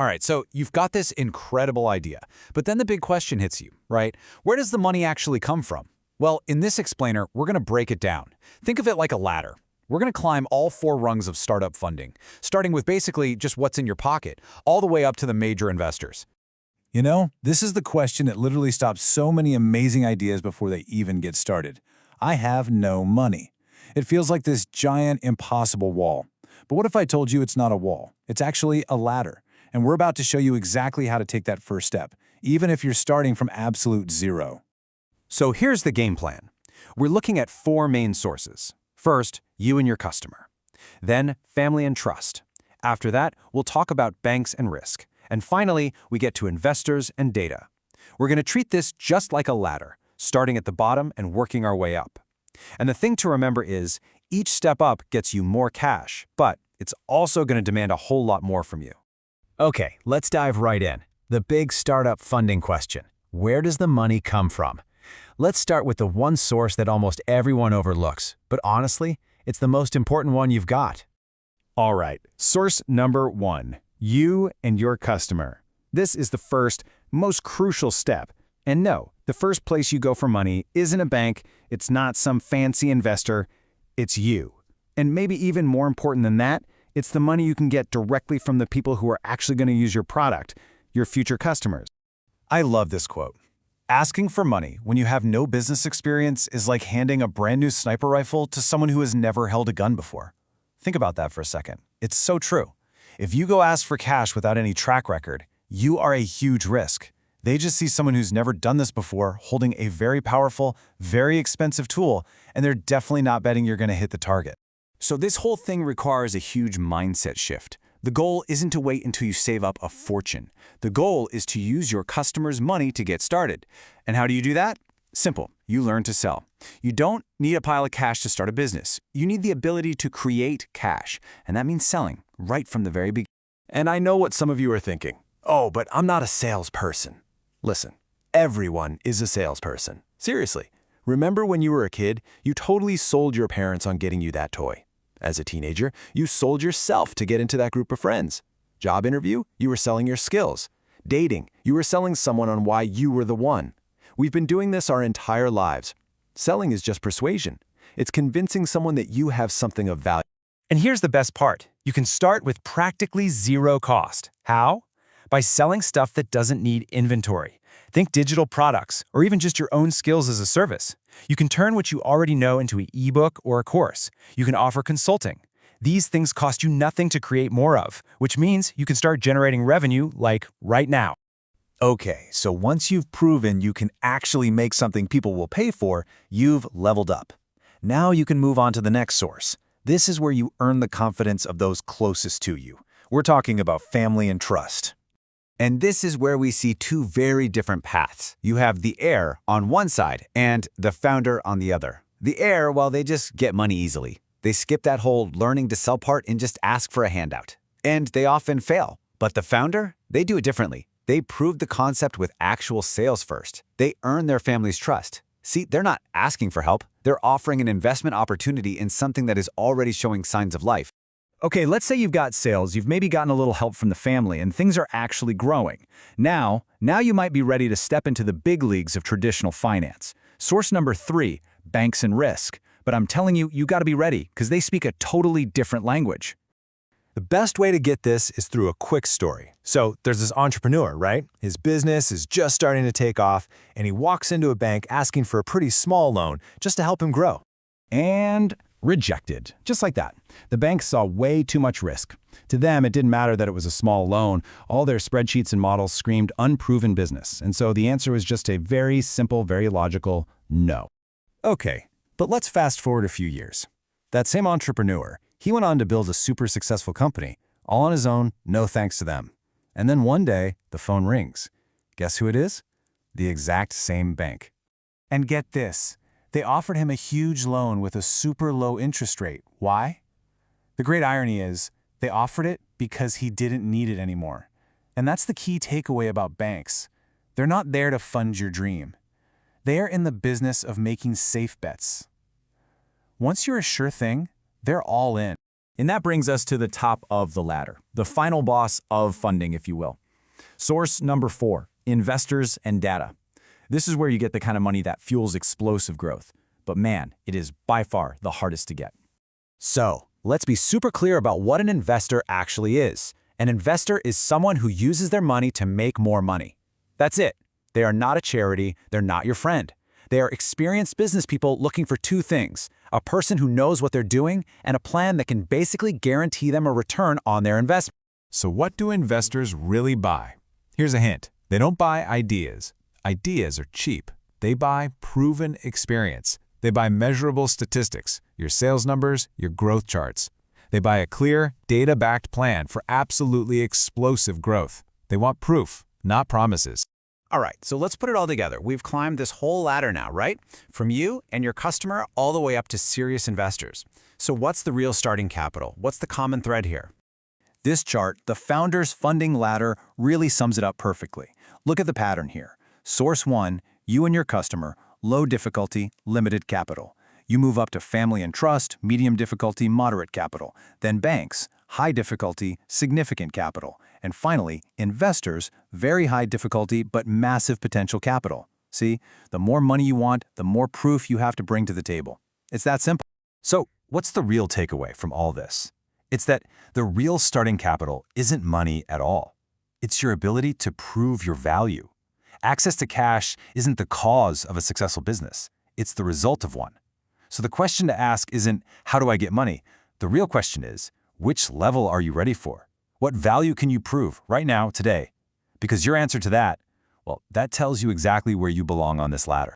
All right, so you've got this incredible idea, but then the big question hits you, right? Where does the money actually come from? Well, in this explainer, we're going to break it down. Think of it like a ladder. We're going to climb all 4 rungs of startup funding, starting with basically just what's in your pocket, all the way up to the major investors. You know, this is the question that literally stops so many amazing ideas before they even get started. I have no money. It feels like this giant, impossible wall. But what if I told you it's not a wall? It's actually a ladder. And we're about to show you exactly how to take that first step, even if you're starting from absolute zero. So here's the game plan. We're looking at 4 main sources. First, you and your customer. Then, family and trust. After that, we'll talk about banks and risk. And finally, we get to investors and data. We're going to treat this just like a ladder, starting at the bottom and working our way up. And the thing to remember is, each step up gets you more cash, but it's also going to demand a whole lot more from you. Okay, let's dive right in. The big startup funding question. Where does the money come from? Let's start with the one source that almost everyone overlooks, but honestly, it's the most important one you've got. All right, source number 1, you and your customer. This is the first, most crucial step. And no, the first place you go for money isn't a bank, it's not some fancy investor, it's you. And maybe even more important than that, it's the money you can get directly from the people who are actually going to use your product, your future customers. I love this quote. Asking for money when you have no business experience is like handing a brand new sniper rifle to someone who has never held a gun before. Think about that for a second. It's so true. If you go ask for cash without any track record, you are a huge risk. They just see someone who's never done this before holding a very powerful, very expensive tool, and they're definitely not betting you're going to hit the target. So this whole thing requires a huge mindset shift. The goal isn't to wait until you save up a fortune. The goal is to use your customers' money to get started. And how do you do that? Simple. You learn to sell. You don't need a pile of cash to start a business. You need the ability to create cash, and that means selling right from the very beginning. And I know what some of you are thinking. Oh, but I'm not a salesperson. Listen, everyone is a salesperson. Seriously. Remember when you were a kid, you totally sold your parents on getting you that toy. As a teenager, you sold yourself to get into that group of friends. Job interview, you were selling your skills. Dating, you were selling someone on why you were the one. We've been doing this our entire lives. Selling is just persuasion. It's convincing someone that you have something of value. And here's the best part. You can start with practically zero cost. How? By selling stuff that doesn't need inventory. Think digital products, or even just your own skills as a service. You can turn what you already know into an ebook or a course. You can offer consulting. These things cost you nothing to create more of, which means you can start generating revenue like right now. Okay, so once you've proven you can actually make something people will pay for, you've leveled up. Now you can move on to the next source. This is where you earn the confidence of those closest to you. We're talking about family and trust. And this is where we see 2 very different paths. You have the heir on one side and the founder on the other. The heir, well, they just get money easily. They skip that whole learning to sell part and just ask for a handout. And they often fail. But the founder, they do it differently. They prove the concept with actual sales first. They earn their family's trust. See, they're not asking for help. They're offering an investment opportunity in something that is already showing signs of life. Okay, let's say you've got sales, you've maybe gotten a little help from the family, and things are actually growing. Now you might be ready to step into the big leagues of traditional finance. Source number 3, banks and risk. But I'm telling you, you got to be ready, because they speak a totally different language. The best way to get this is through a quick story. So there's this entrepreneur, right? His business is just starting to take off, and he walks into a bank asking for a pretty small loan just to help him grow. And rejected, just like that. The bank saw way too much risk. To them, it didn't matter that it was a small loan. All their spreadsheets and models screamed unproven business. And so the answer was just a very simple, very logical no. Okay, but let's fast forward a few years. That same entrepreneur, he went on to build a super successful company, all on his own, no thanks to them. And then one day, the phone rings. Guess who it is? The exact same bank. And get this. They offered him a huge loan with a super low interest rate. Why? The great irony is, they offered it because he didn't need it anymore. And that's the key takeaway about banks. They're not there to fund your dream. They are in the business of making safe bets. Once you're a sure thing, they're all in. And that brings us to the top of the ladder, the final boss of funding, if you will. Source number 4, investors and data. This is where you get the kind of money that fuels explosive growth. But man, it is by far the hardest to get. So, let's be super clear about what an investor actually is. An investor is someone who uses their money to make more money. That's it. They are not a charity, they're not your friend. They are experienced business people looking for two things: a person who knows what they're doing and a plan that can basically guarantee them a return on their investment. So what do investors really buy? Here's a hint. They don't buy ideas. Ideas are cheap. They buy proven experience. They buy measurable statistics, your sales numbers, your growth charts. They buy a clear, data-backed plan for absolutely explosive growth. They want proof, not promises. All right, so let's put it all together. We've climbed this whole ladder now, right? From you and your customer all the way up to serious investors. So what's the real starting capital? What's the common thread here? This chart, the founder's funding ladder, really sums it up perfectly. Look at the pattern here. Source 1, you and your customer, low difficulty, limited capital. You move up to family and trust, medium difficulty, moderate capital. Then banks, high difficulty, significant capital. And finally, investors, very high difficulty but massive potential capital. See, the more money you want, the more proof you have to bring to the table. It's that simple. So, what's the real takeaway from all this? It's that the real starting capital isn't money at all. It's your ability to prove your value. Access to cash isn't the cause of a successful business. It's the result of one. So the question to ask isn't, how do I get money? The real question is, which level are you ready for? What value can you prove right now, today? Because your answer to that, well, that tells you exactly where you belong on this ladder.